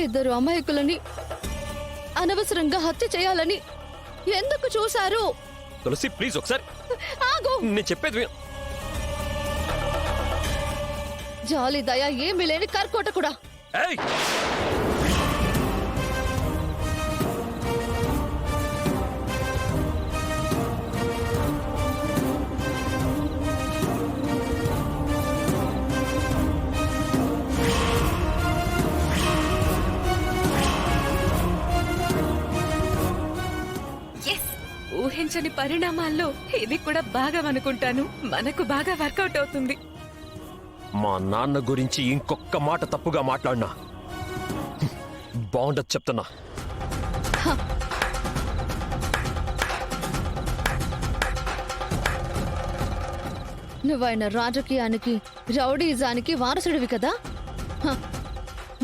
ఇద్దరు అమాయకులని అనవసరంగా హత్య చేయాలని ఎందుకు చూశారు? తులసి ప్లీజ్ ఒకసారి ఆగు. నేను చెప్పేది విను. జాలి దయ ఏమీ లేని కర్కోట కూడా. ఏయ్! ఊహించని పరిణామాల్లో ఇది కూడా బాగా అనుకుంటాను. మనకు బాగా వర్కౌట్ అవుతుంది. మా నాన్న గురించి ఇంకొక మాట తప్పుగా మాట్లాడినా బాగుండదు చెప్తున్నా. నువ్వైన రాజకీయానికి రౌడీజానికి వారసుడివి కదా.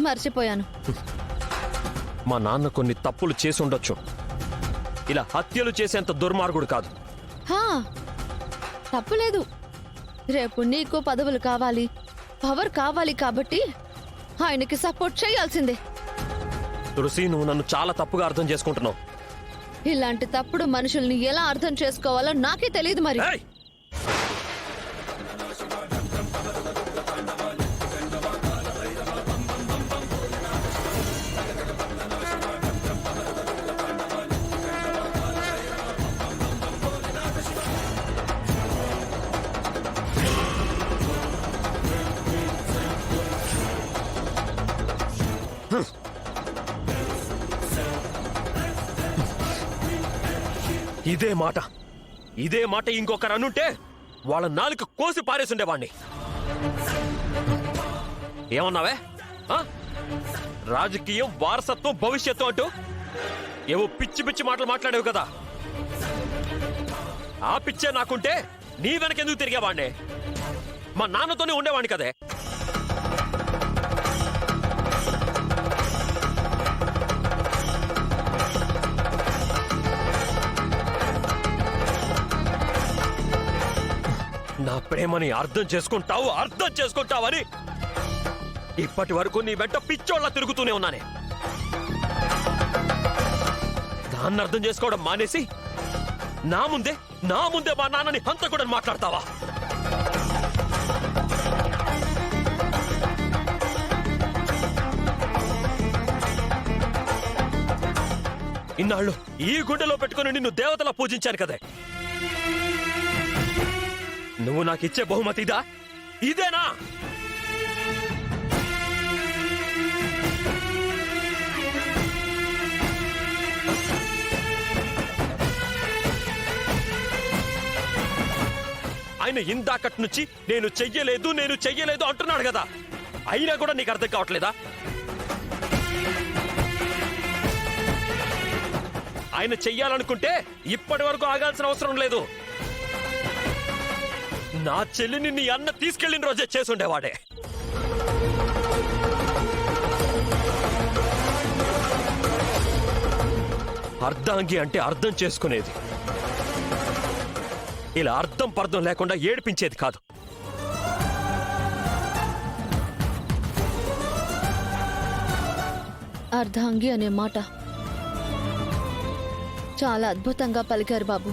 మర్చిపోయాను. మా నాన్న కొన్ని తప్పులు చేసి ఉండొచ్చు, ఇలా హత్యలు చేసేంత దుర్మార్గుడు కాదు. తప్పులేదు. రేపు నీకు పదవులు కావాలి, పవర్ కావాలి కాబట్టి ఆయనకి సపోర్ట్ చేయాల్సిందే. తులసి నువ్వు నన్ను చాలా తప్పుగా అర్థం చేసుకుంటున్నావు. ఇలాంటి తప్పుడు మనుషుల్ని ఎలా అర్థం చేసుకోవాలో నాకే తెలియదు మరి. ఏయ్! ఇదే మాట ఇంకొకరు అనుంటే వాళ్ళ నాలుక కోసి పారేసుండేవాణ్ణి. ఏమన్నావే? రాజకీయం, వారసత్వం, భవిష్యత్తు అంటూ ఏవో పిచ్చి పిచ్చి మాటలు మాట్లాడేవు కదా. ఆ పిచ్చే నాకుంటే నీ వెనకెందుకు తిరిగేవాణ్ణే? మా నాన్నతోనే ఉండేవాణ్ణి కదే. నా ప్రేమని అర్థం చేసుకుంటావని ఇప్పటి వరకు నీ వెంట పిచ్చోళ్ళ తిరుగుతూనే ఉన్నానే. దాన్ని అర్థం చేసుకోవడం మానేసి నా ముందే మా నాన్నని హంతకుడని మాట్లాడతావా? ఇన్నాళ్ళు ఈ గుండెలో పెట్టుకుని నిన్ను దేవతలా పూజించాను కదే. నువ్వు నాకిచ్చే బహుమతి ఇదేనా? ఆయన ఇందాకటి నుంచి నేను చెయ్యలేదు అంటున్నాడు కదా. అయినా కూడా నీకు అర్థం కావట్లేదా? ఆయన చెయ్యాలనుకుంటే ఇప్పటి వరకు ఆగాల్సిన అవసరం లేదు. నా చెల్లిని నీ అన్న తీసుకెళ్లిన రోజే చేసుండేవాడే. అర్ధాంగి అంటే అర్థం చేసుకునేది, ఇలా అర్థం పర్థం లేకుండా ఏడిపించేది కాదు. అర్ధాంగి అనే మాట చాలా అద్భుతంగా పలికారు బాబు.